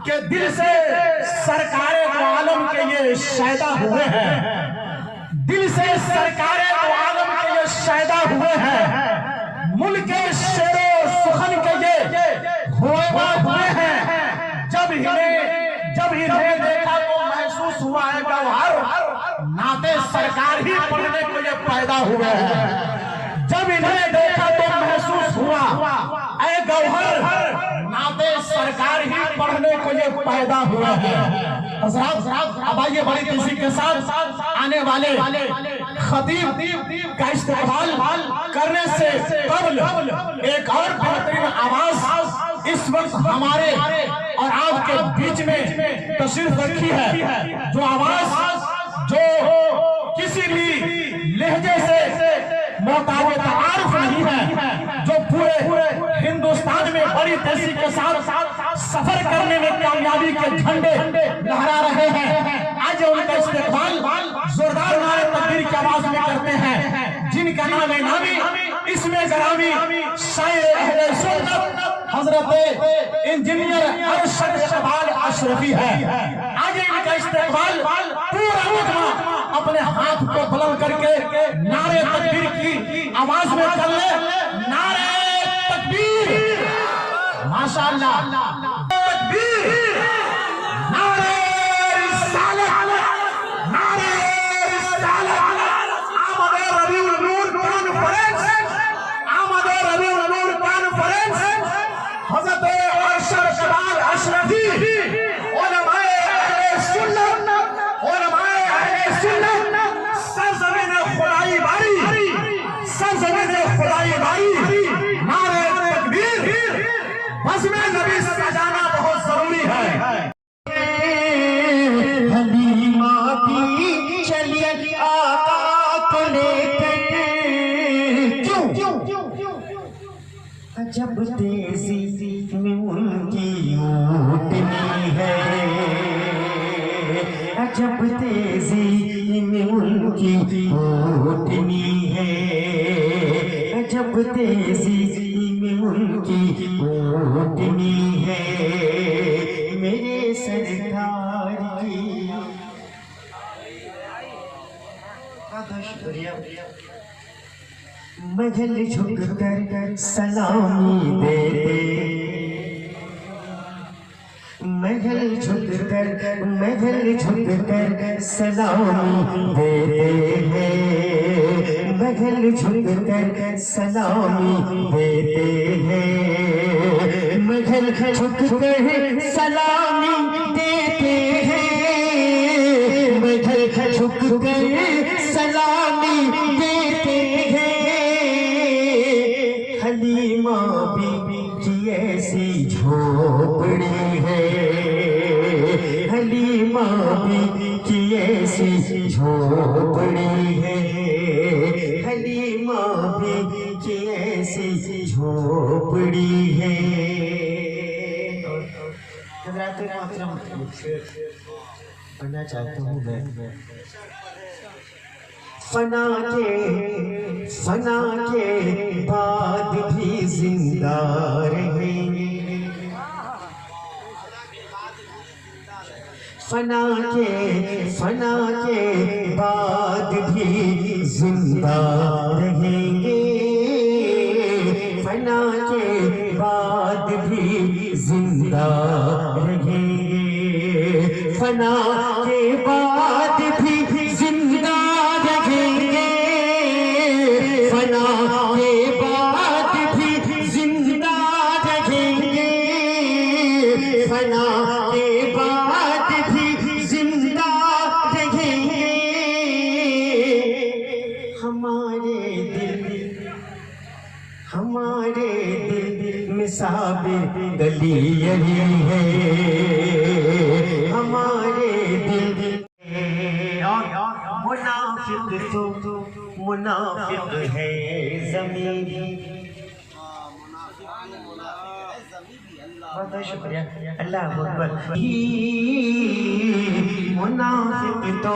کہ دل سے سرکار دو عالم کے یہ شیدا ہوئے ہیں، دل سے سرکار دو عالم کے یہ شیدا ہوئے ہیں، ملک شعر و سخن کے یہ ہوئے ہیں۔ جب انہیں دیکھا تو محسوس ہوا ہے گوہر نعت سرکار ہی پڑھنے کو یہ پیدا ہوئے ہیں۔ جب انہیں دیکھا تو محسوس ہوا اے گوہر نعت سرکار ہی پڑھنے کو یہ پیدا ہوئے ہیں۔ حضرات اب آئیے بڑی تیزی کے ساتھ آنے والے خطیب کا استقبال کرنے سے قبل ایک اور بہترین آواز اس وقت ہمارے اور آپ کے بیچ میں تشریف رکھی ہے، جو آواز جو کسی بھی لہجے سے محتاج تعارف نہیں ہے، جو پورے ہندوستان میں بڑی تیزی کے ساتھ سفر کرنے میں کامیابی کے جھنڈے لہرا رہے ہیں۔ آج ان کا استقبال زوردار نعرہ تکبیر کی آواز میں کرتے ہیں، جن کا نام نامی اسم گرامی شاعر اہل سنت حضرت انجینئر ارشد اقبال اشرفی ہے۔ آج ان کا استقبال پورا مجمع اپنے ہاتھ کو بلند کر کے نعرہ تکبیر کی آواز میں کر لے، نعرہ تکبیر، ماشاءاللہ، تکبیر، نعرہ رسالت، نعرہ رسالت، آمد ربیع النور کانفرنس، آمد ربیع النور کانفرنس، حضرت ارشد اقبال اشرفی، علماء اہل سنت، علماء اہل سنت، سرزمین خدائی باری، سرزمین خدائی باری، نعرہ تکبیر، بزم نبی سجانا بہت ضروری ہے۔ حلیمہ بھی چلی آقا کو لے کر، کیوں عجب تیزی میں ان کی اونٹنی ہے، عجب تیزی میں ان کی اونٹنی ہے، عجب تیزی میں ان کی اونٹنی ہے، میرے سرکار کی بہت شکریہ۔ محل جھک کر سلامی دیتے، محل جھک کر سلامی دیتے ہیں، محل جھک کر سلامی دیتے ہیں، محل جھک کر سلامی دیتے ہیں، محل جھک کر سلامی دیتے ہیں، حلیمہ بی کی ایسی جھوپڑی ہے، حلیمہ بی کی ایسی جھوپڑی ہے، حلیمہ بی کی ایسی جھوپڑی ہے۔ حضرات محترم پڑھنا چاہتا ہوں میں، فنا کے بعد بھی زندہ رہیں گے، فنا کے بعد بھی زندہ رہیں گے، فنا کے بعد بھی زندہ رہیں گے، فنا کے بعد بھی زندہ رہیں گے، فنا کے بعد بھی زندہ رہیں گے، فنا کے بعد بھی زندہ رہیں گے، ہمارے دل میں ثابت دلی یہی ہے، ہمارے دل منافق تو منافق ہے زمین، بہت شکریہ، اللہ اکبر۔ منافق تو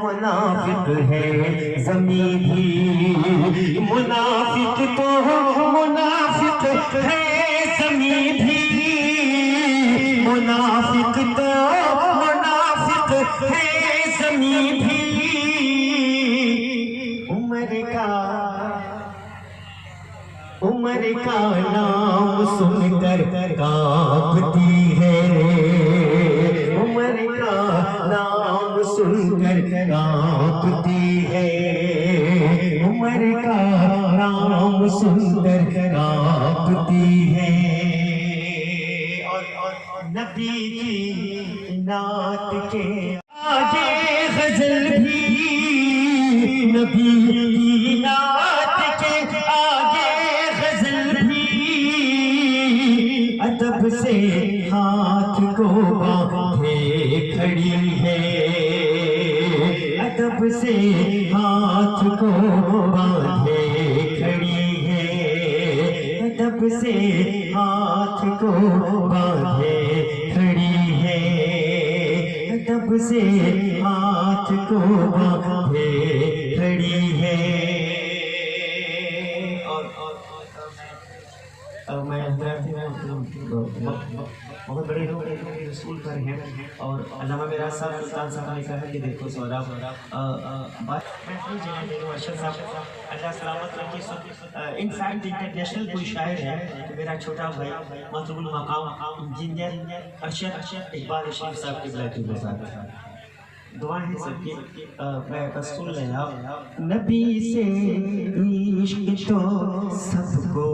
منافق ہے زمین بھی، منافق تو منافق ہے زمین بھی، منافق منافق تو منافق ہے زمین بھی عمر کا نام سن کر کانپتی ہے عمر کا نام سن کر کانپتی ہے عمر کا نام سن کر کانپتی ہے اور نبی کی نعت کے آگے غزل بھی نبی کی نعت کے آگے غزل بھی ادب سے ہاتھ کو باندھے کھڑی ہے ادب سے ہاتھ کو باندھے کھڑی ہے ادب سے ہاتھ کو باندھے کھڑی ہے ادب سے ہاتھ کو باندھے کھڑی ہے اور میں بہت بڑے رسول پر ہیں اور علامہ میرا صاحب سلطان صاحب نے کہا کہ دیکھو سہراب میں اپنی جگہ میرے ارشد صاحب اللہ سلامت رکھے انفیکٹ انٹرنیشنل کوئی شاعر ہے میرا چھوٹا بھائی مطلوب المقام انجینئر ارشد اقبال شریف صاحب کی بلا کی گزار دعائیں ہیں سب کی میں بس سن لیں آپ نبی سے عشق تو سب کو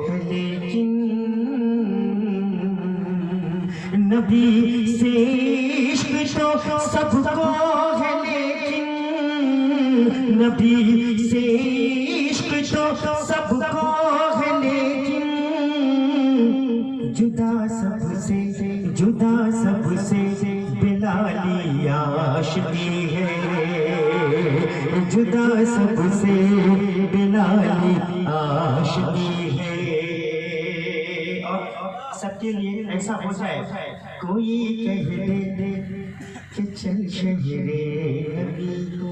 ہے لیکن نبی سے عشق تو سب کو ہے لیکن نبی سے عشق تو سب کو ہے لیکن جدا سب سے بلالی عاشقی ہے جدا سب سے بلالی عاشقی ہے اور سب کے لیے ایسا ہو جائے کوئی کہہ دے کہ چل شہر نبی کو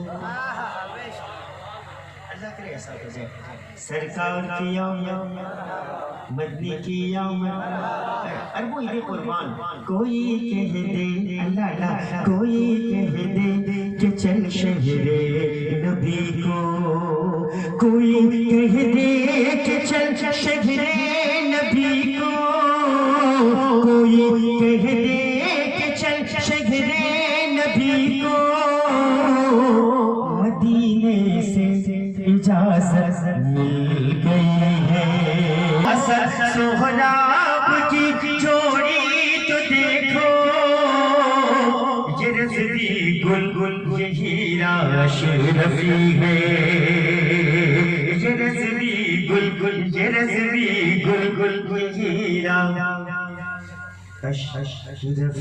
اللہ کرے ایسا ہو جائے سرکار کی آمد مدنی کی آمد اربو یہ قربان کوئی کہہ دے اللہ اللہ کوئی کہہ دے کہ چل شہر نبی کو کوئی کہہ دے کہ چل شہر نبی کو کوئی کہہ دے کہ چل شہر نبی کو مدینے سے اجازت مل گئی ہے سہراب کی جوڑی تو دیکھو یہ رضوی گل گل یہ ہیرا اشرفی ہے یہ رضوی گل گل یہ رضوی گل گل یہ ہیرا اشرفی ہے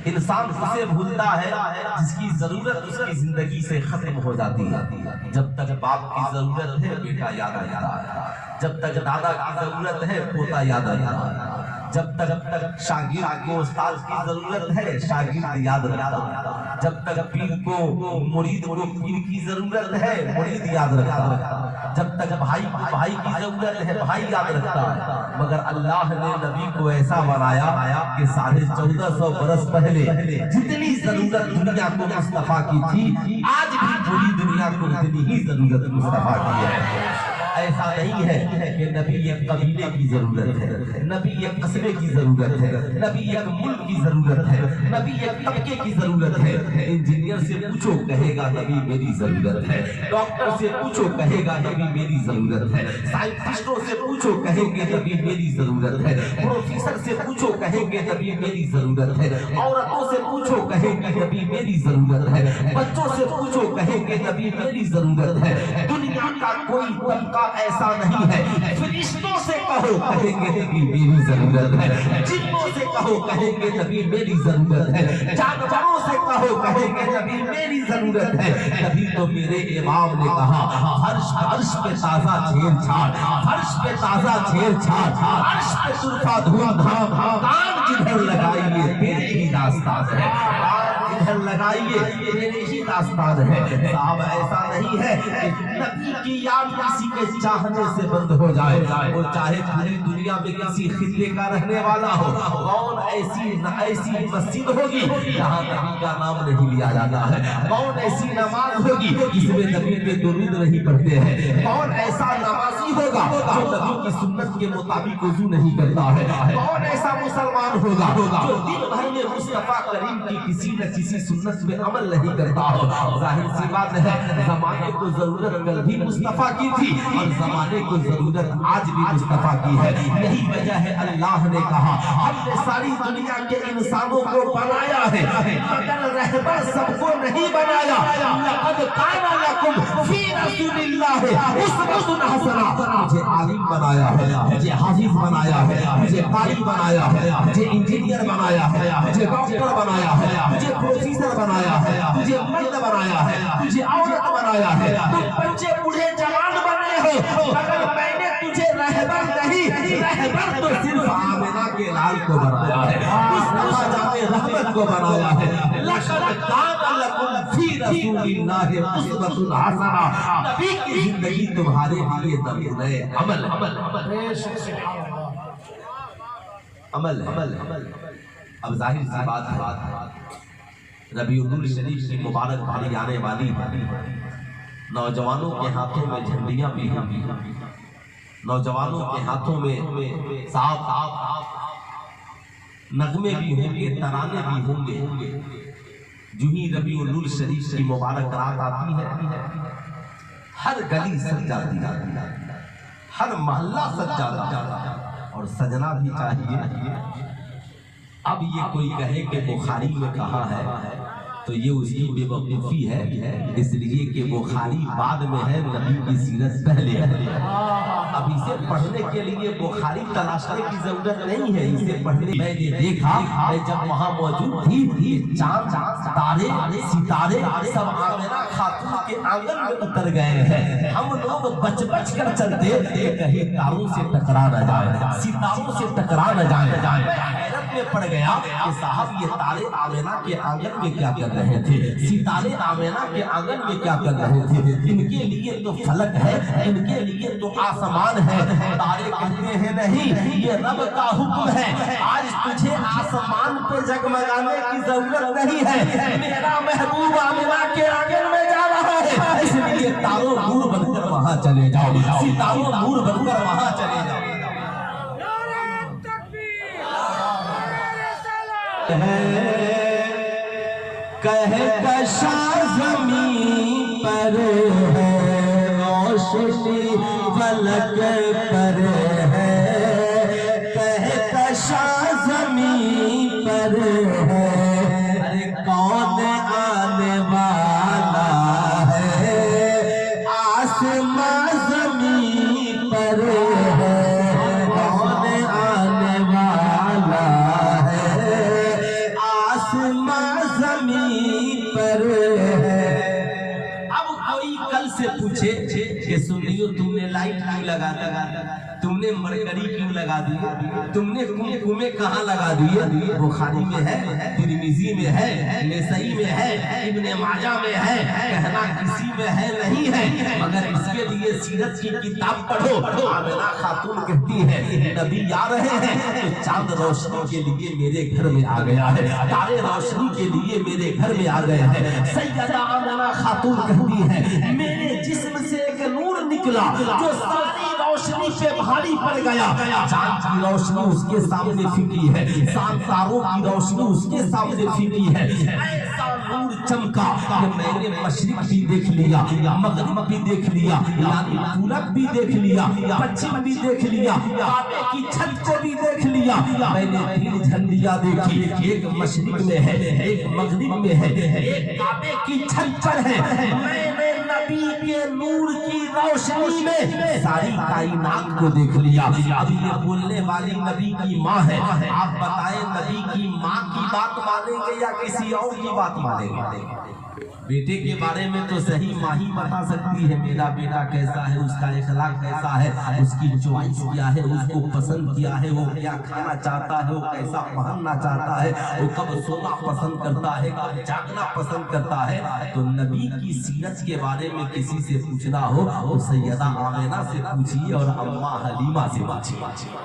انسان اسے بھولتا ہے جس کی ضرورت اس کی زندگی سے ختم ہو جاتی ہے جب تک باپ کی ضرورت ہے بیٹا یاد آتا ہے جب تک دادا کی ضرورت ہے پوتا یاد آتا ہے جب تک شاگرد کو استاد کی ضرورت ہے شاگرد یاد رکھتا ہے جب تک پیر کو مرید کو پیر کی ضرورت ہے مرید یاد رکھتا ہے جب تک بھائی کو بھائی کی ضرورت ہے بھائی یاد رکھتا ہے مگر اللہ نے نبی کو ایسا بنایا کہ 1450 برس پہلے جتنی ضرورت دنیا کو مصطفیٰ کی تھی آج بھی پوری دنیا کو اتنی ہی ضرورت مصطفیٰ کی ہے ایسا نہیں ہے کہ نبی ایک قبیلے کی ضرورت ہے نبی ایک قصبے کی ضرورت ہے نبی ایک ملک کی ضرورت ہے نبی ایک طبقے کی ضرورت ہے انجینئر سے پوچھو کہے گا نبی میری ضرورت ہے ڈاکٹر سے پوچھو کہے گا نبی میری ضرورت ہے سائنٹسٹوں سے پوچھو کہیں گے نبی میری ضرورت ہے پروفیسر سے پوچھو کہیں گے نبی میری ضرورت ہے عورتوں سے پوچھو کہیں گے نبی میری ضرورت ہے بچوں سے پوچھو کہیں گے نبی میری ضرورت ہے دنیا کا کوئی طبقہ ایسا نہیں ہے فرشتوں سے کہو کہیں گے نبی میری ضرورت ہے جنوں سے کہو کہیں گے نبی میری ضرورت ہے جانوروں سے کہو کہیں گے نبی میری ضرورت ہے نبی تو میرے امام نے کہا فرش پہ تازہ چھیڑ چھاڑ فرش پہ تازہ چھیڑ چھاڑ فرش پہ سرخا دھوم دھام کان جدھر لگائیے تیرے ہی راستہ ہے ادھر لگائیے، یہ نہیں داستان ہے صاحب، ایسا نہیں ہے کہ نبی کی یاد کسی کے چاہنے سے بند ہو جائے، وہ چاہے پوری دنیا میں کسی خطے کا رہنے والا ہو، کون ایسی مسجد ہوگی جہاں نبی کا نام نہیں لیا جاتا ہے، کون ایسی نماز ہوگی جس میں نبی پہ درود نہیں پڑھتے ہیں، کون ایسا نمازی ہوگا جو نبی کی سنت کے مطابق وضو نہیں کرتا ہے، کون ایسا مسلمان ہوگا جو دن بھر میں مصطفیٰ کریم کی کسی نہ کسی سنت میں عمل نہیں کرتا ہو۔ ظاہر سی بات ہے زمانے کو ضرورت کل بھی مصطفیٰ کی تھی اور زمانے کو ضرورت آج بھی مصطفیٰ کی ہے، یہی وجہ ہے اللہ نے کہا ہم نے ساری دنیا کے انسانوں کو بنایا ہے مگر رہبر سب کو نہیں بنایا، لقد کان لکم فی رسول اللہ اسوۃ حسنہ، مجھے عالم بنایا ہے، مجھے حافظ بنایا ہے، مجھے قاری بنایا ہے، مجھے انجینئر بنایا ہے، مجھے ڈاکٹر بنایا ہے، مجھے پروفیسر بنایا ہے، مجھے مرد بنایا ہے، مجھے عورت بنایا ہے، تم بچے بوڑھے جوان بنے ہو مگر میں نے تجھے رہبر نہیں، رہبر تو صرف آمنہ کے لال کو بنایا ہے، مصطفیٰ جان رحمت کو بنایا ہے۔ لقد کان لکم فی رسول اللہ اسوۃ حسنہ، نبی کی زندگی تمہارے لیے نمونۂ عمل عمل۔ اب ظاہر سی بات ہے ربیع الاول شریف کی مبارک بھاری آنے والی نوجوانوں کے ہاتھوں میں جھنڈیاں بھی ہوں، نوجوانوں کے ہاتھوں میں صاف نغمے بھی ہوں گے، ترانے بھی ہوں گے۔ جو ہی ربیع الاول شریف کی مبارک رات آتی ہے ہر گلی سج جاتی ہے، ہر محلہ سج جاتا ہے، اور سجنا بھی چاہیے۔ اب یہ کوئی کہے کہ بخاری میں کہا ہے تو یہ اس کی بے وقوفی ہے، اس لیے کہ بخاری بعد میں ہے، نبی کی سیرت پہلے ہے۔ اب اسے پڑھنے کے لیے بخاری تلاشنے کی ضرورت نہیں ہے، اسے پڑھنے میں نے دیکھا میں جب وہاں موجود تھی چاند تارے ستارے سب آمنہ خاتون کے آنگن میں اتر گئے ہیں، ہم لوگ بچ بچ کر چلتے تھے کہیں تاروں سے ٹکرا نہ جائے، ستاروں سے ٹکرا نہ جائے۔ حیرت میں پڑ گیا کہ صاحب یہ تارے آمنہ کے آنگن میں کیا کر رہے تھے، ستارے آمنہ کے آنگن میں کیا کر رہے تھے، ان کے لیے تو فلک ہے، ان کے لیے تو آسمان ہے۔ تارے کہتے ہیں نہیں یہ رب کا حکم ہے، آج تجھے آسمان پہ جگمگانے کی ضرورت نہیں ہے، میرا محبوب آمنہ کے آنگن میں جا رہا ہے، اس لیے تاروں نور بن کر وہاں چلے جاؤ، ستاروں نور بن کر وہاں چلے جاؤ۔ کہکشاں زمین پر ہے، روشنی فلک پر ہے، کہکشاں زمین پر ہے، ارے کون آنے والا ہے، آسمان زمین پر ہے، کون آنے والا ہے، آسمان زمین پر ہے۔ اب کوئی کل سے پوچھے کہ سنیو تم نے لائٹ کیوں لگا دی، تم نے مرکری کیوں لگا دی، تم نے کمکمے کہاں لگا دیے، بخاری میں ہے، ترمذی میں ہے، نسائی میں ہے، ابن ماجہ میں ہے، کہنا کسی میں ہے نہیں ہے، مگر اس کے لیے سیرت کی کتاب پڑھو۔ آمنہ خاتون کہتی ہے نبی آ رہے ہیں تو چاند روشنی کے لیے میرے گھر میں آ گیا ہے، تارے روشنی کے لیے میرے گھر میں آ گئے ہیں۔ سیدہ آمنہ خاتون کہتی ہے میرے جسم سے ایک نور نکلا جو ساری روشنی پہ بھاری پڑ گیا، چاند کی روشنی اس کے سامنے پھیکی ہے، تاروں کی روشنی اس کے سامنے پھیکی ہے، ایسا نور چمکا کہ میں نے مشرق بھی دیکھ لیا، مغرب بھی دیکھ لیا، یعنی پورب بھی دیکھ لیا، پچھم بھی دیکھ لیا، کعبے کی چھت کو بھی دیکھ لیا۔ میں نے تین جھنڈیاں دیکھی، ایک مشرق میں ہے، ایک مغرب میں ہے، ایک کعبے کی چھت پر ہے۔ میں نے نبی کے نور کی روشنی میں ساری کائنات کو دیکھ لیا. اب یہ بولنے والی نبی کی ماں ہے. آپ بتائیں نبی کی ماں کی بات مانیں گے یا کسی اور کی بات مانیں گے؟ بیٹے کے بارے میں تو صحیح ماں ہی بتا سکتی ہے میرا بیٹا کیسا ہے, اس کا اخلاق کیسا ہے, اس کی چوائس کیا ہے, اس کو پسند کیا ہے, وہ کیا کھانا چاہتا ہے, وہ کیسا پہننا چاہتا ہے, وہ کب سونا پسند کرتا ہے, کب جاگنا پسند کرتا ہے. تو نبی کی سیرت کے بارے میں کسی سے پوچھنا ہو تو سیدہ آمنہ سے پوچھیے اور اماں حلیمہ سے پوچھیے,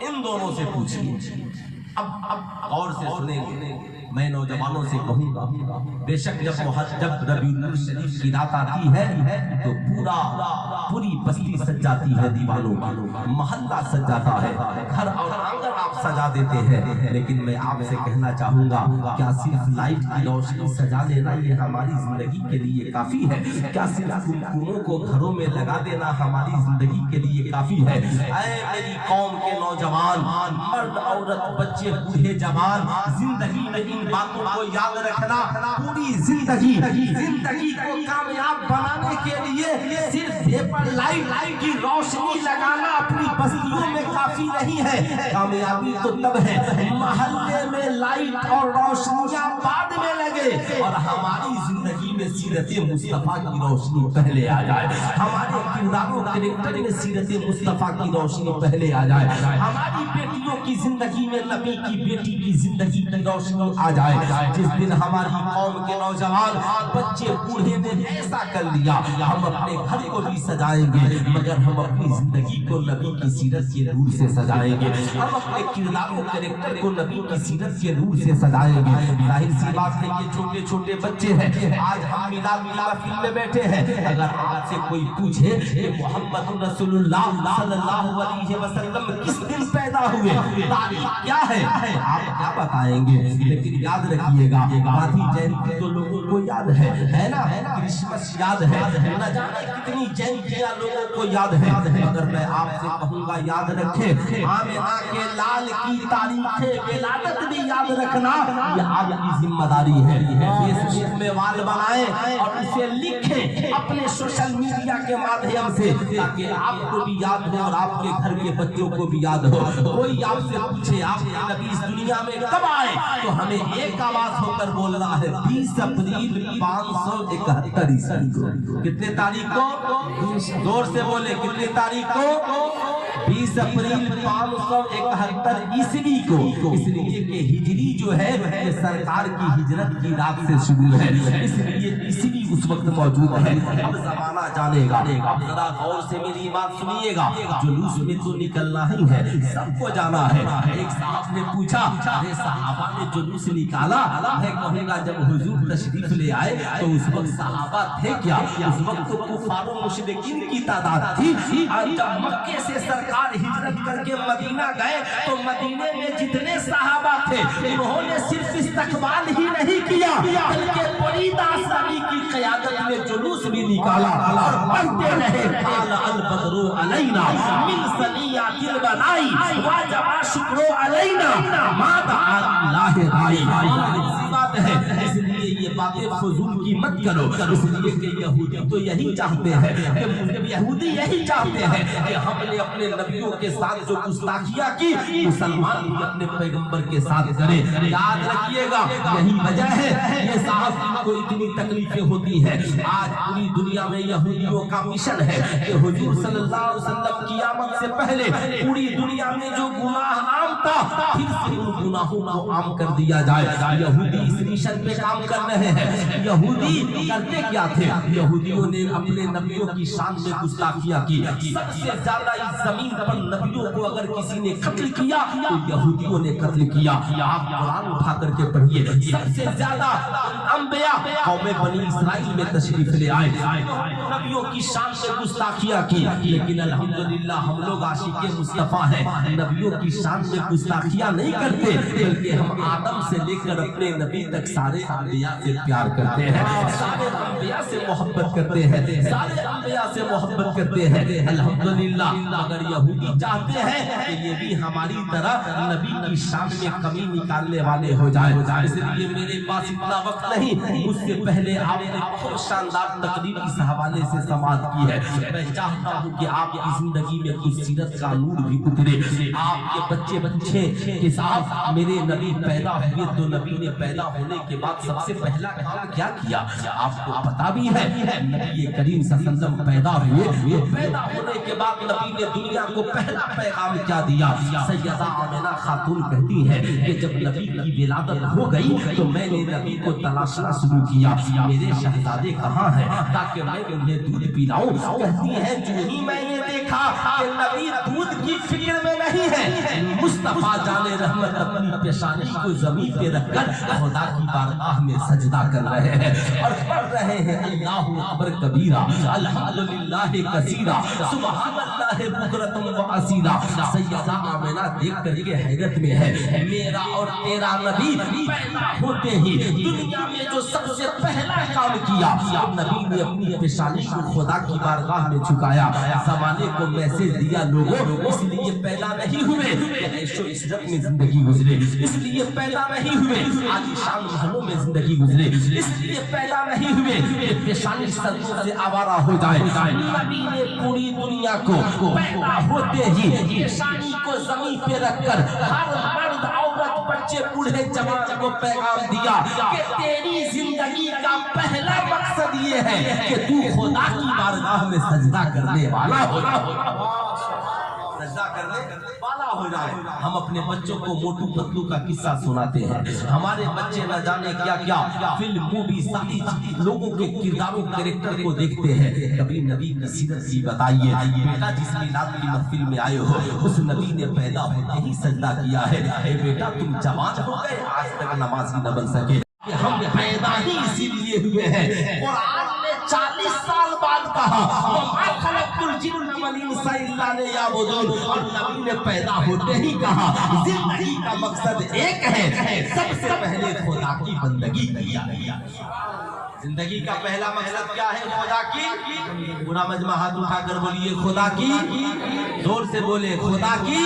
ان دونوں سے پوچھیے. اب غور سے سنیں گے. میں نوجوانوں سے کہوں گا, بے شک جب ربیع الاول شریف کی رات آتی ہے تو پوری بستی سج جاتی ہے دیوانوں کی, محلہ سج جاتا ہے, گھر اور آنگن آپ سجا دیتے ہیں. لیکن میں آپ سے کہنا چاہوں گا, کیا صرف لائٹ کی روشنی سجا لینا یہ ہماری زندگی کے لیے کافی ہے؟ کیا صرف گلدستوں کو گھروں میں لگا دینا ہماری زندگی کے لیے کافی ہے؟ اے میری قوم کے نوجوان, مرد عورت بچے بوڑھے جوان, زندگی میں ان باتوں کو یاد رکھنا. پوری زندگی کو کامیاب بنانے کے لیے صرف پیپر لائٹ کی روشنی لگانا اپنی بستیوں میں کافی نہیں ہے. کامیابی تو تب ہے محلے میں لائٹ اور روشنیاں بعد میں لگے اور ہماری زندگی میں سیرت مصطفیٰ کی روشنی پہلے آ جائے, ہمارے کرداروں کریکٹر میں سیرت مصطفیٰ کی روشنی پہلے آ جائے, ہماری بیٹیوں کی زندگی میں نبی کی بیٹی کی زندگی کی روشنی آ جائے. جس دن ہماری قوم کے نوجوان بچے بوڑھے نے ایسا کر لیا, ہم اپنے گھر کو بھی سجائیں گے مگر ہم اپنی زندگی کو نبی کی سیرت کے نور سے سجائیں گے, ہم اپنے کرداروں کریکٹر کو نبی کی سیرت کے نور سے سجائیں گے. ظاہر سی بات ہے یہ چھوٹے چھوٹے بچے ہیں, آج ہم میلاد محفل میں بیٹھے ہیں. اگر آپ سے کوئی پوچھے کہ محمد رسول اللہ صلی اللہ علیہ وسلم کس دن پیدا ہوئے, تاریخ کیا ہے, آپ کیا بتائیں گے؟ لیکن یاد رکھیے گا, گاندھی جینتی تو لوگوں کو یاد ہے نا, کرسمس یاد ہے, نہ جانے کتنی جینتیاں لوگوں کو یاد ہے. مگر میں آپ سے کہوں گا یاد رکھیں, آمنہ کے لال کی تاریخ ولادت بھی یاد رکھنا یہ آپ کی ذمہ داری ہے. فیس بک میں وال بنائیں اور اسے لکھیں اپنے سوشل میڈیا کے مادھیم سے, تاکہ آپ کو بھی یاد ہو اور آپ کے گھر کے بچوں کو بھی یاد ہو. کوئی آپ سے پوچھے آپ کے نبی اس دنیا میں کب آئے, تو ہمیں ایک آواز ہو کر بولنا ہے 20 اپریل 571 عیسوی کو. کتنے تاریخ کو؟ زور سے بولے, کتنے تاریخ کو؟ 20 اپریل 571 عیسوی کو. اس لیے کہ ہجری جو ہے یہ سرکار کی ہجرت کی رات سے شروع ہے, اس لیے عیسوی اس وقت موجود ہے. اب زمانہ جانے گا, اب ذرا غور سے میری بات سنیے گا. جلوس میں تو نکلنا ہی ہے, سب کو جانا ہے. ایک صاحب نے پوچھا, ارے صحابہ نے جلوس نکالا ہے, کہوں گا جب حضور تشریف لے آئے تو اس وقت صحابہ تھے کیا؟ اس وقت تو کفار و مشرکین کی تعداد تھی. جب مکے سے سرکار ہجرت کر کے مدینہ گئے تو مدینے میں جتنے صحابہ تھے انہوں نے صرف استقبال ہی نہیں کیا بلکہ پریدہ صحابی کی قیادت میں جلوس بھی نکالا اور پڑھتے رہے, قال البدر علینا من ثنیات البدائی واجب شکر علینا ما دعا اللہ دائی. بات ہے, اس لیے یہ باتیں فضول کی مت کرو. اس لیے کہ یہودی تو یہی چاہتے ہیں, یہودی یہی چاہتے ہیں کہ ہم نے اپنے نبیوں کے ساتھ جو گستاخیاں کی مسلمان بھی اپنے پیغمبر کے ساتھ کریں. یاد رکھیے گا یہی وجہ ہے یہ صحابہ کو اتنی تکلیفیں ہوتی ہیں. آج پوری دنیا میں یہودیوں کا مشن ہے کہ حضور صلی اللہ علیہ وسلم کی آمد سے پہلے پوری دنیا میں جو گناہ عام تھا پھر سے ان گناہوں کو عام کر دیا جائے. یہودی اس مشن پہ کام کر رہے ہیں. یہودی کرتے کیا تھے؟ یہودیوں نے اپنے نبیوں کی شان میں گستاخیاں کی. سب سے زیادہ اس زمین پر نبیوں کو اگر کسی نے قتل کیا تو یہودیوں نے قتل کیا. آپ قرآن اٹھا کر کے پڑھیے, سب سے زیادہ انبیاء قوم بنی اسرائیل میں تشریف لے آئے, نبیوں کی شان میں گستاخیاں کی. لیکن الحمدللہ ہم لوگ عاشق مصطفیٰ ہیں, نبیوں کی شان میں گستاخیاں نہیں کرتے بلکہ ہم آدم سے لے کر اپنے نبی تک سارے انبیاء سے پیار کرتے ہیں, سارے انبیاء سے محبت کرتے ہیں, سارے انبیاء سے محبت کرتے ہیں. الحمدللہ اگر یہودی چاہتے ہیں کہ یہ بھی ہماری طرح نبی کی شان میں کمی نکالنے والے ہو جائے, اس لیے میرے پاس اتنا وقت نہیں نہیں، مجھ سے پہلے آپ نے بہت شاندار تقریر اس حوالے سے سماعت کی ہے. میں چاہتا ہوں کہ آپ کی زندگی میں کچھ سیرت کا نور بھی اترے. آپ کے بچے کے ساتھ میرے نبی پیدا ہوئے تو نبی نے پیدا ہونے کے بعد سب سے پہلا کام کیا کیا آپ کو پتا بھی ہے. نبی کریم صلی اللہ علیہ وسلم پیدا ہوئے، پیدا ہونے کے بعد نبی نے دنیا کو پہلا پیغام کیا دیا. سیدہ آمنہ خاتون کہتی ہے کہ جب نبی کی ولادت ہو گئی تو میں نے نبی کو تلاشنا شروع کیا، میرے شہزادے کہاں ہیں تاکہ میں انہیں دودھ پلاؤں. کہتی ہے جو ہی میں نے دیکھا کہ نبی دودھ کی فکر میں نہیں ہے، مصطفیٰ جان رحمت اپنی پیشانی کو زمین پہ رکھ کر خدا کی بارگاہ میں سجدہ کر رہے ہیں اور پڑھ رہے ہیں اللہ اکبر کبیرہ الحمدللہ کثیرہ سبحان اللہ بکرۃ و اصیلا. سیدہ آمنہ دیکھ کر کے حیرت میں ہے، میرا اور تیرا نبی پیدا ہوتے ہی دنیا میں جو سب سے پہلا کام کیا نبی نے اپنی پیشانی کو خدا کی بارگاہ میں جھکایا، زمانے کو میسج دیا لوگوں اس لیے پیدا نہیں ہوئے کہ عیش و عشرت میں زندگی گزرے، اس لیے پیدا نہیں ہوئے عالیشان محلوں میں زندگی گزرے، اس لیے پیدا نہیں ہوئے کہ پیشانی سروں سے آوارہ ہو جائے. نبی نے پوری دنیا کو پیدا ہوتے ہی پیشانی کو زمین پہ رکھ کر ہر مرد عورت بچے بوڑھے جوان کو پیغام دیا کہ تیری زندگی کا پہلا مقصد یہ ہے کہ تو خدا کی بارگاہ میں سجدہ کرنے والا ہو جائے. ہم اپنے بچوں کو موٹو پتلو کا قصہ سناتے ہیں، ہمارے بچے نہ جانے کیا کیا فلم مووی ساری لوگوں کے کرداروں کریکٹر کو دیکھتے ہیں. کبھی نبی کی سیرت بھی بتائیے. بیٹا جس میلاد کی محفل میں آئے ہو اس نبی نے پیدا ہوتے ہی سجدہ کیا ہے. اے بیٹا تم جوان ہو گئے آج تک نمازی نہ بن سکے. ہم پیدا ہی اسی لیے ہوئے ہیں. قرآن نے 40 سال بعد کہا وَمَا خَلَقْتُ الْجِنَّ وَالْإِنسَ إِلَّا لِيَعْبُدُونِ، اور نبی نے پیدا ہوتے ہی کہا زندگی کا مقصد ایک ہے، سب سے پہلے خدا کی بندگی کیا. زندگی کا پہلا مقصد کیا ہے؟ خدا کی. پورا مجمع ہاتھ اٹھا کر بولیے خدا کی، زور سے بولے خدا کی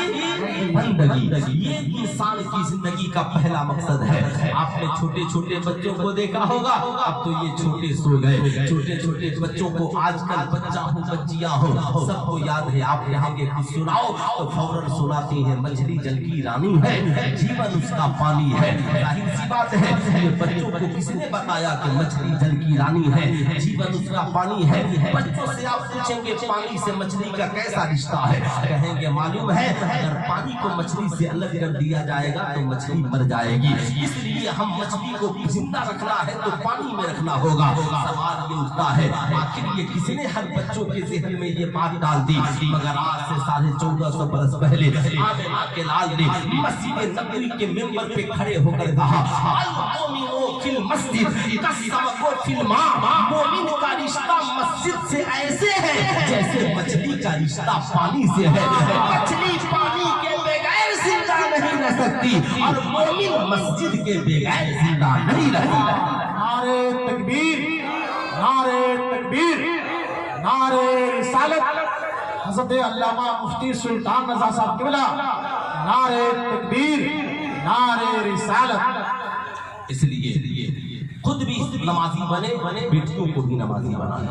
بندگی. یہ انسان کی زندگی کا پہلا مقصد ہے. آپ نے چھوٹے چھوٹے بچوں کو دیکھا ہوگا، اب تو یہ چھوٹے سو گئے. چھوٹے چھوٹے بچوں کو آج کل بچہ ہو بچیاں ہو سب کو یاد ہے. آپ کہیں گے کچھ سناؤ تو فوراً سناتی ہیں مچھلی جل کی رانی ہے، جیون اس کا پانی ہے. ظاہر سی بات ہے یہ بچوں کو کس نے بتایا کہ مچھلی جل کی رانی ہے، جیون اس کا پانی ہے. بچوں سے آپ پوچھیں گے پانی سے مچھلی کا کیسا رشتہ ہے، کہیں گے معلوم ہے اگر پانی کو مچھلی سے الگ کر دیا جائے گا تو مچھلی مر جائے گی. اس لیے ہم مچھلی کو زندہ رکھنا ہے تو پانی میں رکھنا ہوگا. سوال یہ اٹھتا ہے آخر یہ کس نے ہر بچوں کے ذہن میں یہ بات ڈال دی؟ مگر آج سے 1450 برس پہلے آمنہ کے لال نے مسجد نبوی کے منبر پہ کھڑے ہو کر کہا المؤمنون فی المسجد کالسمک فی الماء، مومن کا رشتہ مسجد سے ایسے ہے جیسے مچھلی کا رشتہ پانی سے ہے. مچھلی پانی کے بغیر زندہ نہیں رہ سکتی اور مومن مسجد کے بغیر زندہ نہیں رہتا. نعرے تکبیر، نعرے تکبیر، نعرے رسالت. حضرت علامہ مفتی سلطان رضا صاحب قبلہ نعرے تکبیر، نعرے رسالت. اس لیے خود بھی نمازی بنے، بیٹیوں کو بھی نمازی بنائے،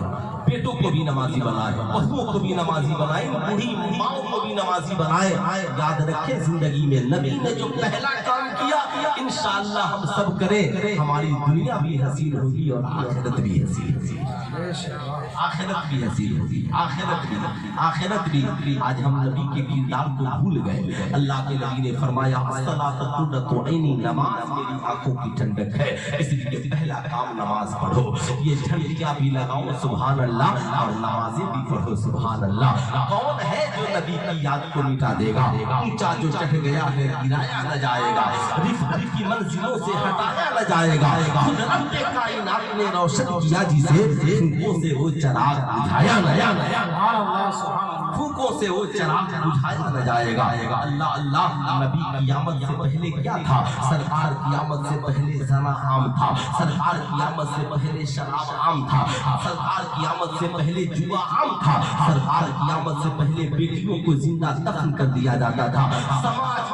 بیٹوں کو بھی نمازی بنائے، بہوؤں کو بھی نمازی بنائے، بوڑھی ماؤں کو بھی نمازی بنائے. یاد رکھیں زندگی میں نبی نے جو پہلا کام کیا انشاءاللہ ہم سب کریں، ہماری دنیا بھی حسین ہوگی اور آخرت بھی حسین ہوگی. آخرت بھی حسین ہوگی، آخرت بھی. آج ہم نبی کے کردار کو بھول گئے. اللہ کے نبی نے فرمایا الصلاۃ قرۃ عینی، نماز میری آنکھوں کی ٹھنڈک ہے. اس لیے پہلا کام نماز پڑھو. یہ جھنڈیاں بھی لگاؤ سبحان اللہ اور نمازیں بھی پڑھو سبحان اللہ. کون ہے جو نبی کی یاد کو مٹا دے گا؟ اونچا جو چڑھ گیا ہے گرایا نہ جائے گا، رفعت کی منزلوں سے ہٹایا نہ جائے گا. خود رب کائنات نے روشن کیا جسے پھوکوں سے وہ چراغ بجھایا نہ جائے گا، پھوکوں سے وہ چراغ بجھایا نہ جائے گا. اللہ اللہ. نبی قیامت سے پہلے کیا تھا؟ سرکار قیامت سے پہلے زنا عام تھا، سرکار قیامت سے پہلے شراب عام تھا، سرکار قیامت سے پہلے جوا عام تھا، سرکار قیامت سے پہلے بیٹیوں کو زندہ دفن کر دیا جاتا تھا. سماج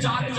40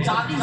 40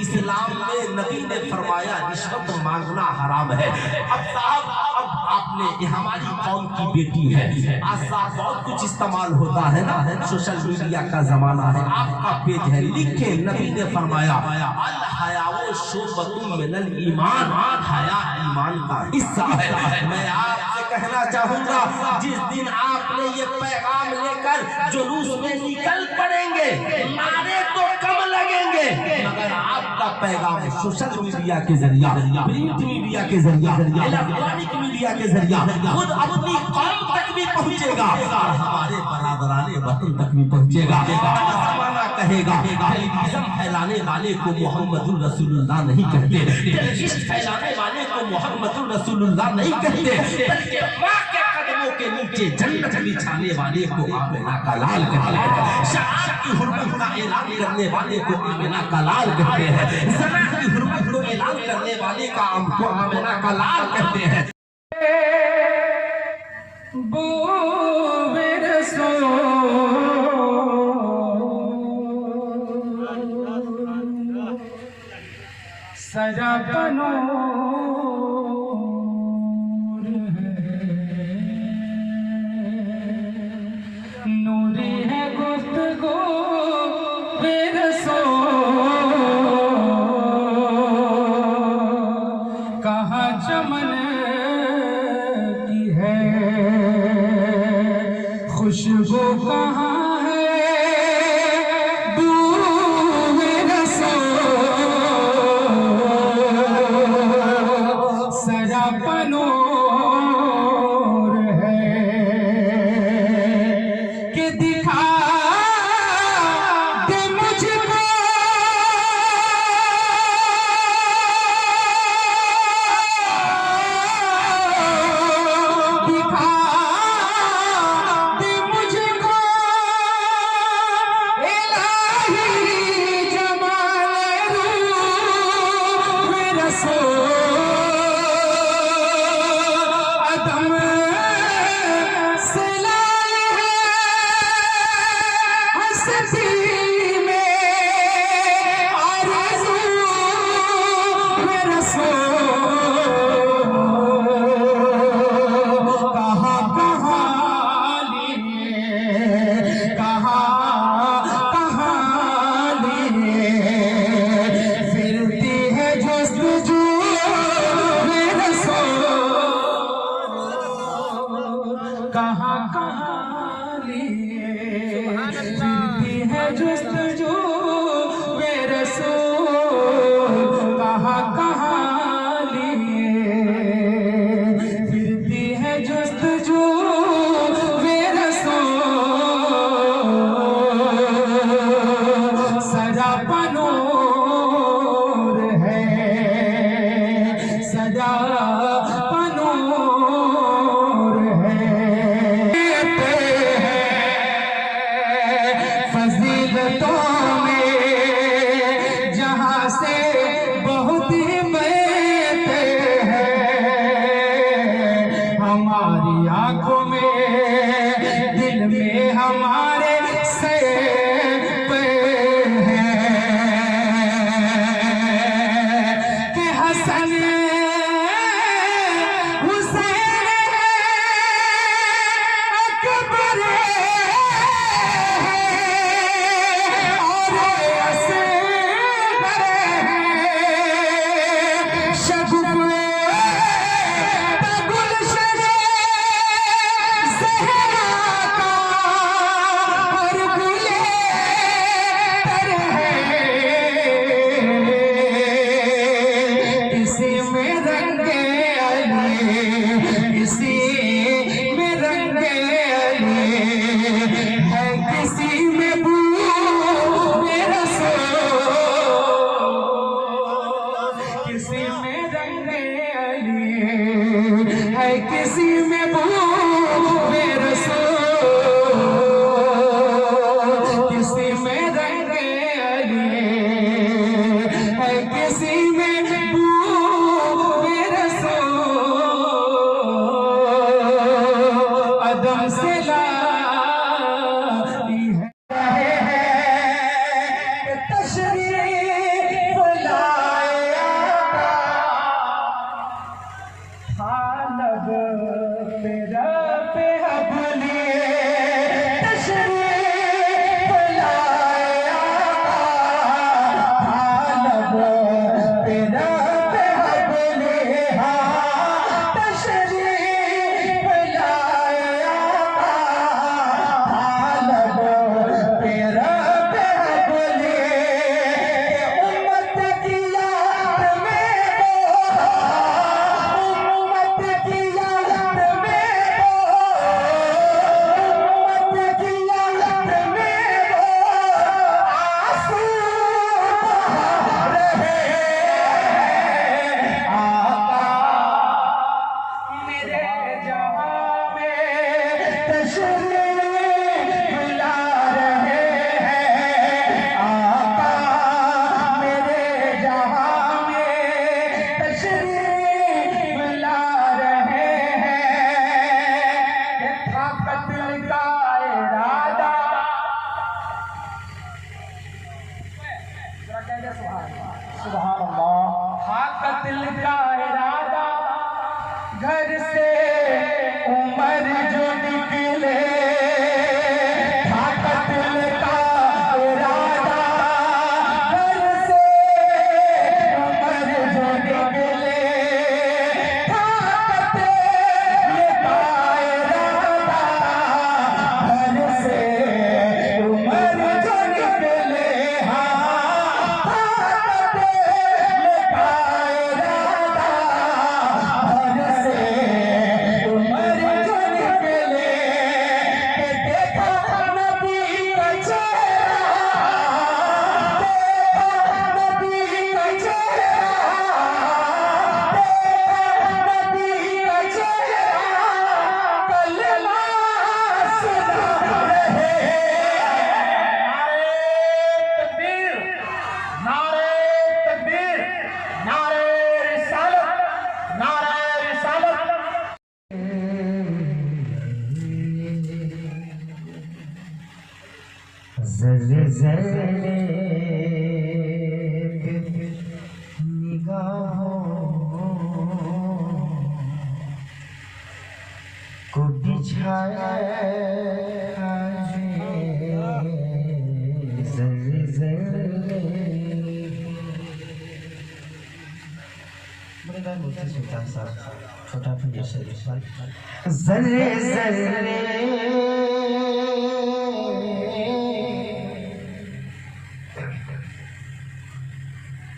اسلام میں نبی نے فرمایا رشوت مانگنا حرام ہے. اب صاحب اب آپ نے ہماری قوم کی بیٹی ہے, آج صاحب بہت کچھ استعمال ہوتا ہے نا, سوشل میڈیا کا زمانہ ہے, آپ کا پیج ہے, لکھیں نبی نے فرمایا الحیاء شعبۃ من الایمان, حیا ایمان کا حصہ ہے. میں آپ سے کہنا چاہوں گا جس دن آپ نے یہ پیغام لے کر جلوس میں نکل پڑیں گے, نعرے تو کم لگیں گے, مگر آپ کا پیغام سوشل میڈیا کے ذریعہ, پرنٹ میڈیا کے ذریعہ, الیکٹرانک میڈیا کے ذریعہ خود اپنی قوم تک بھی پہنچے گا اور ہمارے برادران وطن تک بھی پہنچے گا. زمانہ کہے گا ٹیلیویژن پھیلانے والے کو محمد الرسول اللہ نہیں کہتے, ٹیلیویژن پھیلانے والے کو محمد الرسول اللہ نہیں کہتے, بلکہ ماں کے قدموں کے نیچے جنت بچھانے والے کو آمنہ کا لال کہتے ہیں, شراب کی حرمت کا اعلان کرنے والے کو آمنہ کا لال کہتے ہیں, زنا کی حرمت کو اعلان کرنے والے کا آمنہ کا لال کہتے ہیں. سجا بنو نوری ہے گفتگو بے رسول, کہاں چمن کی ہے خوشبو, کہاں ہے بو بے رسول, سجا بنو میرا پہ ابلی تشریف لایا عالم تیرا پہ ابلی تشریف لایا عالم تیرا پہ ابلی امت کی یاد میں امت کی یاد میں امت کی یاد میں آنسو رہے آقا میرے جہاں میں تشریف لا رہے ہیں آقا میرے جہاں میں تشریف لا رہے ہیں کہ تھا قتل کا ارادہ سبحان اللہ تھا قتل کا ارادہ گھر سے عمر جو نکلے تھا قتل کا ارادہ گھر سے عمر جو نکلے تھا قتل کا ارادہ گھر سے عمر جو نکلے ہاں تھا قتل کا ارادہ گھر سے عمر جو نکلے کہ دیکھا نبی کا چہرہ دیکھا نبی کا چہرہ دیکھا نبی کا چہرہ کلمہ سنا رہے نعرہ تکبیر نعرہ رسالت نعرہ رسالت زلزلے نگاہوں کو بچھایا زلزلے سلطان صاحب چھوٹا پنجیر شریف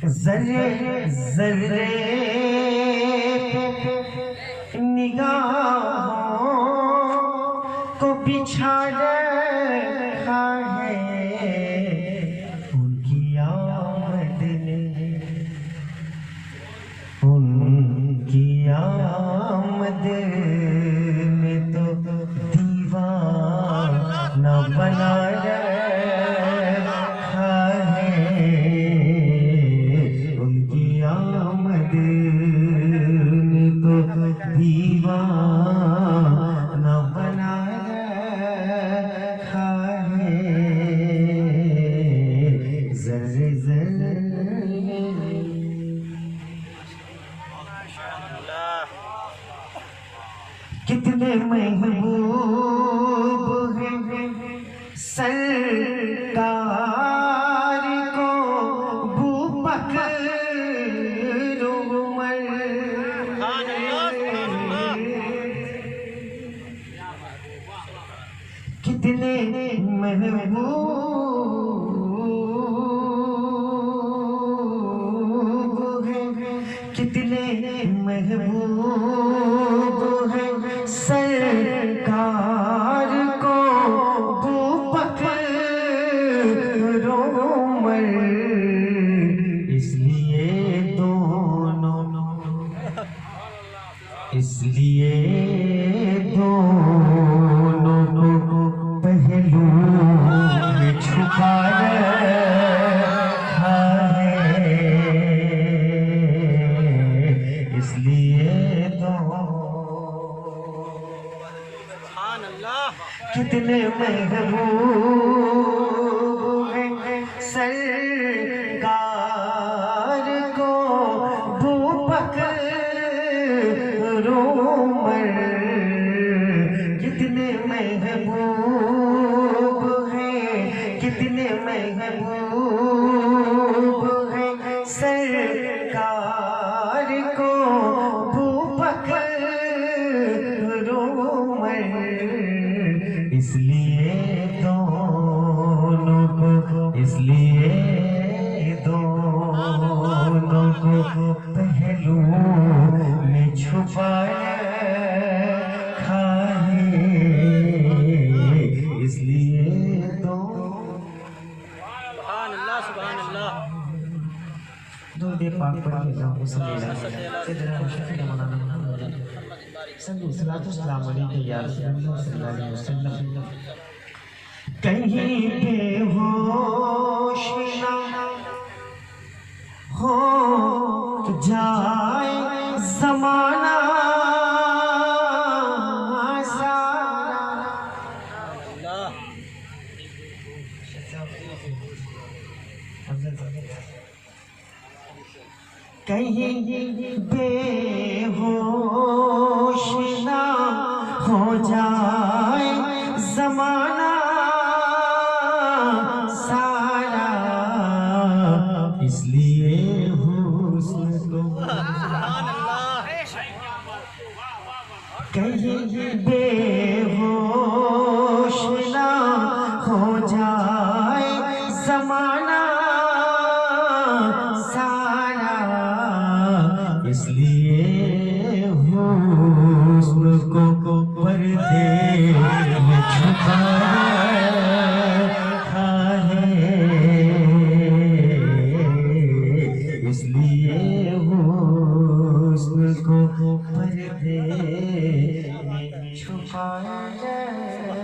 زلزلے زلزلے نگاہوں کو بچھا رکھا ہے ان کی آمد نے ان کی آمد نے تو دیوانہ بنا رکھا ہے ان کی آمد نے تو دیوانہ بنا رکھا ہے زلزلے کتنے محبوب ہیں سرکار کو بو بکر عمر کتنے محبوب ہیں کتنے محبوب ہیں سرکار کو بو بکر عمر اس لیے دونوں پہلو میں چھپا رکھا ہے اس لیے کتنے محبوب ہیں سرکار کو بو بکر عمر میں اس لیے دونوں کو پہلو میں چھپایا کھائے اس لیے درود پاک پڑھیے اللہم صلی اللہ سیدنا شفیع مولانا محمد صلی اللہ علیہ یا رسول اللہ صلی اللہ علیہ وسلم کہیں بے ہوش نہ ہو جائے زمانہ کہیں بے ہوش نہ ہو جائے زمانہ سارا اس لیے حسن کو کہیں بے ہوش نہ ہو جائے زمانہ اس لیے حسن کو پردے میں چھپایا ہے اس لیے حسن کو پردے میں چھپایا ہے